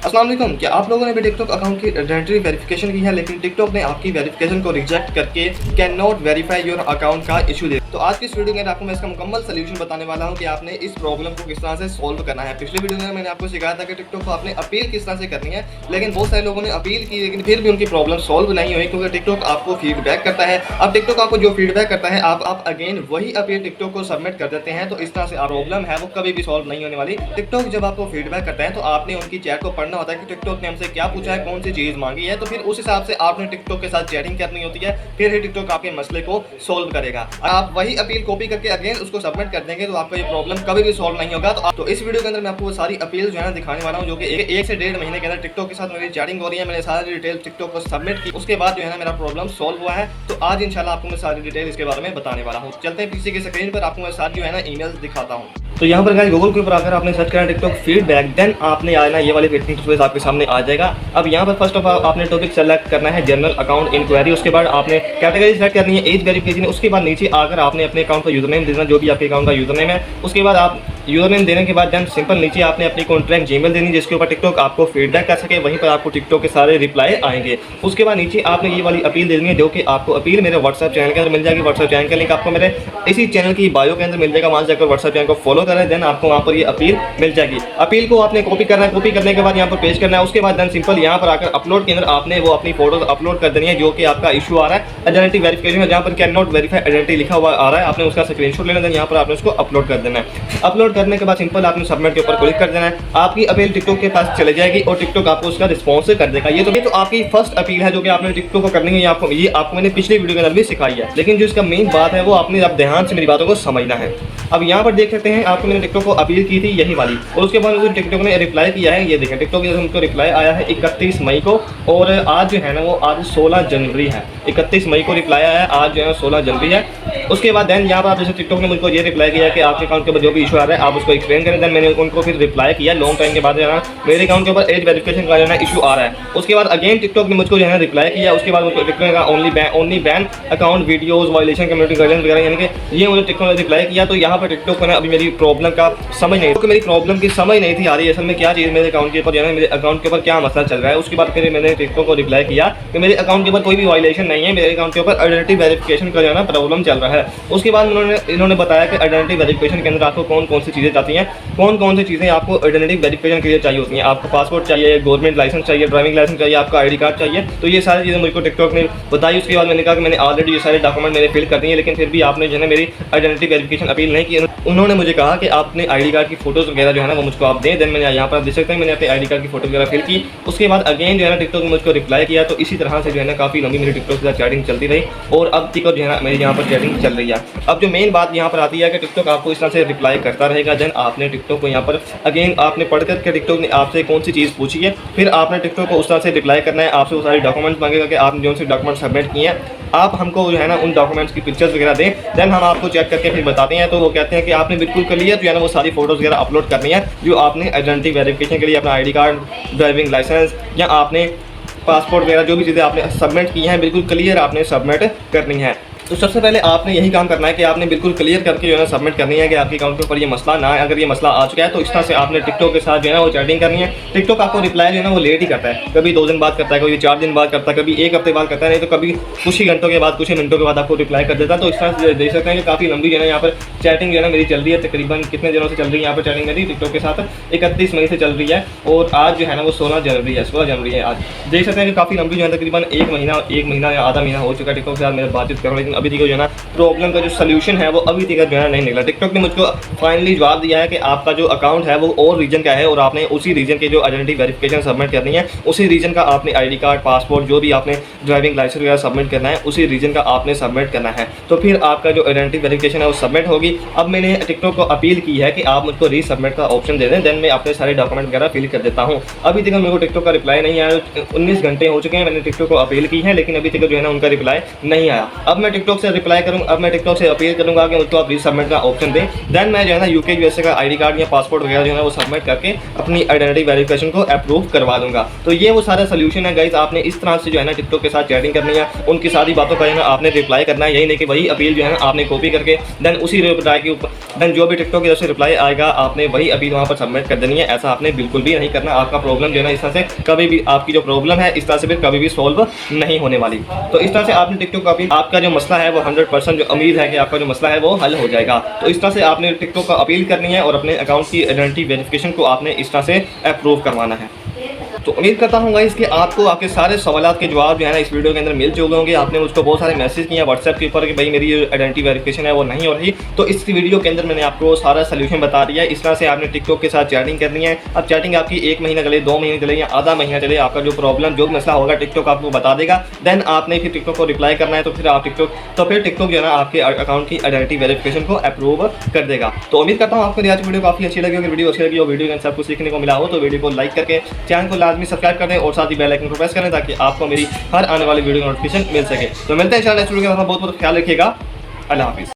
अस्सलाम वालेकुम। क्या आप लोगों ने भी टिकटॉक अकाउंट की आइडेंटिटी वेरिफिकेशन की है, लेकिन टिकटॉक ने आपकी वेरिफिकेशन को रिजेक्ट करके can not verify your account का इशू दे। तो आज की इस वीडियो में आपको मैं इसका मुकम्मल सलूशन बताने वाला हूं कि आपने इस प्रॉब्लम को किस तरह से सॉल्व करना है। पिछले वीडियो में मैंने आपको सिखाया था कि टिकटॉक को आपने अपील किस तरह से करनी है, लेकिन बहुत सारे लोगों ने अपील की लेकिन फिर भी उनकी प्रॉब्लम सॉल्व नहीं हुई, क्योंकि टिकटॉक आपको फीडबैक करता है। अब टिकटॉक आपको जो फीडबैक करता है आप अगेन वही अपील टिकटॉक को सबमिट कर देते हैं, तो इस तरह से प्रॉब्लम है वो कभी भी सॉल्व नहीं होने वाली। टिकटॉक जब आपको फीडबैक करता है तो आपने उनकी चैट को पढ़ना होता है कि टिकटॉक ने हमसे क्या पूछा है, कौन सी चीज़ मांगी है, तो फिर उस हिसाब से आपने टिकटॉक के साथ चैटिंग करनी होती है, फिर ही टिकटॉक आपके मसले को सॉल्व करेगा। आप वही अपील कॉपी करके अगेन उसको सबमिट कर देंगे तो आपका ये प्रॉब्लम कभी भी सॉल्व नहीं होगा। तो इस वीडियो के अंदर मैं आपको वो सारी अपील जो है ना दिखाने वाला हूँ, जो कि एक से 1.5 महीने के अंदर टिकटॉक के साथ मेरी चैटिंग हो रही है। मैंने सारी डिटेल टिकटॉक को सबमिट की, उसके बाद जो है ना मेरा प्रॉब्लम सॉल्व हुआ है। तो आज इंशाल्लाह आपको मैं सारी डिटेल इसके बारे में बताने वाला हूँ। चलते हैं पीछे की स्क्रीन पर आपको मैं सारी जो है ना ईमेल्स दिखाता हूँ। तो यहाँ पर गाइस गूगल के ऊपर आकर आपने सर्च करना टिकटॉक फीडबैक, देन आपने आना ये वाली वेटिंग स्पेस आपके सामने आ जाएगा। अब यहाँ पर फर्स्ट ऑफ ऑल आपने टॉपिक सेलेक्ट करना है जनरल अकाउंट इंक्वायरी, उसके बाद आपने कैटेगरी सेलेक्ट करनी है एज वेरिफिकेशन, उसके बाद नीचे आकर आपने अपने अकाउंट का यूजर नेम देना, जो भी आपके अकाउंट का यूजर नेम है। उसके बाद आप यूजर नेम देने के बाद देन सिंपल नीचे आपने अपनी कॉन्ट्रैक्ट जीमेल देनी, जिसके ऊपर टिकटॉक आपको फीडबैक कर सके, वहीं पर आपको टिकटॉक के सारे रिप्लाई आएंगे। उसके बाद नीचे आपने ये वाली अपील देनी है, जो कि आपको अपील मेरे व्हाट्सएप चैनल के अंदर मिल जाएगी। व्हाट्सएप चैनल का लिंक आपको मेरे इसी चैनल की बायो के अंदर मिल जाएगा, वहाँ जाकर व्हाट्सएप चैनल को फॉलो करें, देन आपको वहाँ पर ये अपील मिल जाएगी। अपील को आपने कॉपी करना है, कॉपी करने के बाद यहाँ पर पेश करना है। उसके बाद देन सिंपल यहाँ पर आकर अपलोड के अंदर आपने वो अपनी फोटोज अपलोड कर देनी है, जो कि आपका इशू आ रहा है आइडेंटिटी वेरिफिकेशन में, जहाँ पर कैन नॉट वेरीफाई आइडेंटिटी लिखा हुआ आ रहा है। आपने उसका स्क्रीनशॉट लेना, देन यहाँ पर आपने उसको अपलोड कर देना है। अपलोड करने के बाद सिंपल आपने सबमिट के ऊपर क्लिक कर देना है। आपकी अपील टिकटॉक के पास चली जाएगी और टिकटॉक आपको उसका रिस्पॉन्स कर देगा। ये तो आपकी फर्स्ट अपील है जो कि आपने टिकटॉक को करनी है। ये आपको मैंने पिछली वीडियो के अंदर भी सिखाई है, लेकिन जो इसका मेन बात है वो आपने अब ध्यान से मेरी बातों को समझना है। अब यहाँ पर देख सकते हैं आपको मैंने टिकटॉक को अपील की थी यही वाली, और उसके बाद मुझे टिकटॉक ने रिप्लाई किया है। ये देखें टिकटॉक उनको रिप्लाई आया है 31 मई को, और आज जो है ना वो आज 16 जनवरी है। 31 मई को रिप्लाई आया है, आज जो है 16 जनवरी है। उसके बाद देन यहाँ पर आप जैसे टिकटॉक ने मुझको ये रिप्लाई किया कि आपके अकाउंट के ऊपर जो भी इशू आ रहा है आप उसको एक्सप्लेन करें। देन मैंने उनको फिर रिप्लाई किया लॉन्ग टाइम के बाद, जो है मेरे अकाउंट के ऊपर एज वेरिफिकेशन का जो है इशू आ रहा है। उसके बाद अगेन टिकटॉक ने मुझको जो है रिप्लाई किया। उसके बाद मुझको टिकटॉक का only ban account videos violation community guidelines वगैरह, यानी कि ये मुझे टिकटॉक ने रिप्लाई किया। तो यहाँ पर टिकटॉक ने अभी मेरी प्रॉब्लम का समझ नहीं, क्योंकि मेरी प्रॉब्लम की समझ नहीं थी आ रही असल में क्या चीज़ मेरे अकाउंट के ऊपर, यानी मेरे अकाउंट के ऊपर क्या मसला चल रहा है। उसके बाद फिर मैंने टिकटॉक को रिप्लाई किया कि मेरे अकाउंट के ऊपर कोई भी वायलेशन नहीं है, मेरे अकाउंट के ऊपर आइडेंटिटी वेरिफिकेशन का जो है ना प्रॉब्लम चल रहा है। उसके बाद इन्होंने बताया कि आइडेंटिटी वेरिफिकेशन के अंदर आपको कौन कौन सी चीज़ें चाहती हैं, कौन कौन सी चीज़ें आपको आइडेंटिटी वेरिफिकेशन के लिए चाहिए होती हैं। आपको पासपोर्ट चाहिए, गवर्नमेंट लाइसेंस चाहिए, ड्राइविंग लाइसेंस चाहिए, आपका आईडी कार्ड चाहिए। तो ये सारी चीज़ें मुझको टिकटॉक ने बताई। उसके बाद मैंने कहा कि मैंने ऑलरेडी ये सारे डॉक्यूमेंट मैंने फिल कर दिए, लेकिन फिर भी आपने जो है मेरी आइडेंटिटी वेरिफिकेशन अपील नहीं की। उन्होंने मुझे कहा कि आपने आईडी कार्ड की फोटोज़ वगैरह जो है ना वो मुझको आप दें। देन मैंने यहाँ पर देख सकते हैं मैंने अपने आईडी कार्ड की फोटो वगैरह फिल की। उसके बाद अगेन जो है ना टिकटॉक ने मुझको रिप्लाई किया। तो इसी तरह से जो है ना काफ़ी लंबी मेरी टिकटॉक के साथ चैटिंग चलती रही, और अब टिकटॉक जो है ना मेरी यहाँ पर चैटिंग चल रही है। अब जो मेन बात यहाँ पर आती है कि टिकटॉक आपको इस तरह से रिप्लाई करता रहेगा। देन आपने टिकटॉक को यहाँ पर अगेन आपने पढ़ करके टिकटॉक ने आपसे कौन सी चीज़ पूछी है, फिर आपने टिकटॉक को उस तरह से रिप्लाई करना है। आपसे वो सारे डॉक्यूमेंट्स मांगेगा कि आपने जो से डॉक्यूमेंट सबमिट किए हैं आप हमको जो है ना उन डॉक्यूमेंट्स की पिक्चर्स वगैरह दें। देन हम आपको चेक करके फिर बताते हैं। तो वो कहते हैं कि आपने बिल्कुल क्लियर जो है ना वो सारी फोटोज़ वगैरह अपलोड करनी है, जो आपने आइडेंटिटी वेरिफिकेशन के लिए अपना आईडी कार्ड, ड्राइविंग लाइसेंस या आपने पासपोर्ट वगैरह जो भी चीज़ें आपने सबमिट की हैं बिल्कुल क्लियर आपने सबमिट करनी है। तो सबसे पहले आपने यही काम करना है कि आपने बिल्कुल क्लियर करके जो है ना सबमिट करनी है कि आपके अकाउंट के ऊपर ये मसला ना है। अगर ये मसला आ चुका है तो इस तरह से आपने टिकटॉक के साथ जो है ना वो चैटिंग करनी है। टिकटॉक आपको रिप्लाई जो है ना वो लेट ही करता है, कभी 2 दिन बाद करता है, कभी 4 दिन बाद करता है, कभी 1 हफ्ते बाद करता है, नहीं तो कभी कुछ ही घंटों के बाद, कुछ ही मिनटों के बाद आपको रिप्लाई कर देता है। तो इस तरह से देख सकते हैं कि काफ़ी लंबी जो है ना यहाँ पर चैटिंग जो है ना मेरी चल रही है। तकरीबन कितने दिनों से चल रही है यहाँ पर चैटिंग मेरी टिकटॉक के साथ, 31 मई से चल रही है, और आज जो है ना वो 16 जनवरी है। 16 जनवरी है आज। देख सकते हैं कि काफ़ी लंबी जो है तकरीबन एक महीना या आधा महीना हो चुका है टिकटॉक के साथ मेरे बातचीत कर रहा हूँ, लेकिन अभी तक जो है ना प्रॉब्लम का जो सलूशन है वो अभी तक जो है नहीं निकला। टिकटॉक ने मुझको फाइनली जवाब दिया है कि आपका जो अकाउंट है वो और रीजन का है, और आपने उसी रीजन के जो आइडेंटिटी वेरिफिकेशन सबमिट करनी है, उसी रीजन का आपने आईडी कार्ड, पासपोर्ट, जो भी आपने ड्राइविंग लाइसेंस वगैरह सबमिट करना है उसी रीजन का आपने सबमिट करना है। तो फिर आपका जो आइडेंटिटी वेरिफिकेशन है वो सबमिट होगी। अब मैंने टिकटॉक को अपील की है कि आप मुझको रीसबमिट का ऑप्शन दे दें, देन मैं अपने सारे डॉक्यूमेंट वगैरह फिल कर देता हूँ। अभी तक मेरे को टिकटॉक का रिप्लाई नहीं आया। 19 घंटे हो चुके हैं मैंने टिकटॉक को अपील की है, लेकिन अभी तक जो है ना उनका रिप्लाई नहीं आया। अब मैं टिकटॉक टिकटॉक से रिप्लाई करूँ, अब मैं टिकटॉक से अपील करूँगा कि मुझको आप रीसबमिट का ऑप्शन दें। देन मैं जो है ना यूके यूएसए का आईडी कार्ड या पासपोर्ट वगैरह जो है वो सबमिट करके अपनी आइडेंटिटी वेरिफिकेशन को अप्रूव करवा लूँगा। तो ये वो सारा सोल्यूशन है गाइस। आपने इस तरह से जो है ना टिकटॉक के साथ चैटिंग करनी है, उनकी सारी बातों का जो है आपने रिप्लाई करना है। यही नहीं कि वही अपील जो है ना आपने कॉपी करके देन उसी रिप्लाई के ऊपर देन जो भी टिकटॉक की तरफ से रिप्लाई आएगा आपने वही अपील वहाँ पर सबमिट कर देनी है। ऐसा आपने बिल्कुल भी नहीं करना। आपका प्रॉब्लम जो है ना इस तरह से कभी भी, आपकी जो प्रॉब्लम है इस तरह से फिर कभी भी सॉल्व नहीं होने वाली। तो इस तरह से आपने टिकटॉक का अपील, आपका जो मसला है वो 100% जो उम्मीद है कि आपका जो मसला है वो हल हो जाएगा। तो इस तरह से आपने टिकटॉक का अपील करनी है और अपने अकाउंट की आइडेंटिटी वेरिफिकेशन को आपने इस तरह से अप्रूव करवाना है। तो उम्मीद करता हूँ गाइस कि आपको आपके सारे सवालात के जवाब जो है ना इस वीडियो के अंदर मिल चुके होंगे। आपने मुझको बहुत सारे मैसेज किए व्हाट्सएप के ऊपर कि भाई मेरी आइडेंटिटी वेरिफिकेशन है वो नहीं हो रही। तो इस वीडियो के अंदर मैंने आपको सारा सोल्यूशन बता दिया है। इस तरह से आपने टिकटॉक के साथ चैटिंग करनी है। अब चैटिंग आपकी 1 महीना चले, 2 महीने चले या आधा महीना चले, आपका जो प्रॉब्लम जो मसला होगा टिकटॉक आपको बता देगा। देन आपने फिर टिकटॉक को रिप्लाई करना है, तो फिर आप टिकटॉक जो है ना आपके अकाउंट की आइडेंटिटी वेरिफिकेशन को अप्रूव कर देगा। तो उम्मीद करता हूँ आपको आज वीडियो काफ़ी अच्छी लगी होगी। वीडियो अच्छी लगी और वीडियो के सब कुछ सीखने को मिला हो तो वीडियो को लाइक करके चैनल को लाजमी सब्सक्राइब कर दें और साथ ही बेल आइकन को प्रेस करें ताकि आपको मेरी हर आने वाली वीडियो नोटिफिकेशन मिल सके। तो मिलते हैं इंशाल्लाह नेक्स्ट वीडियो के साथ। बहुत बहुत ख्याल रखिएगा। अल्लाह हाफिज़।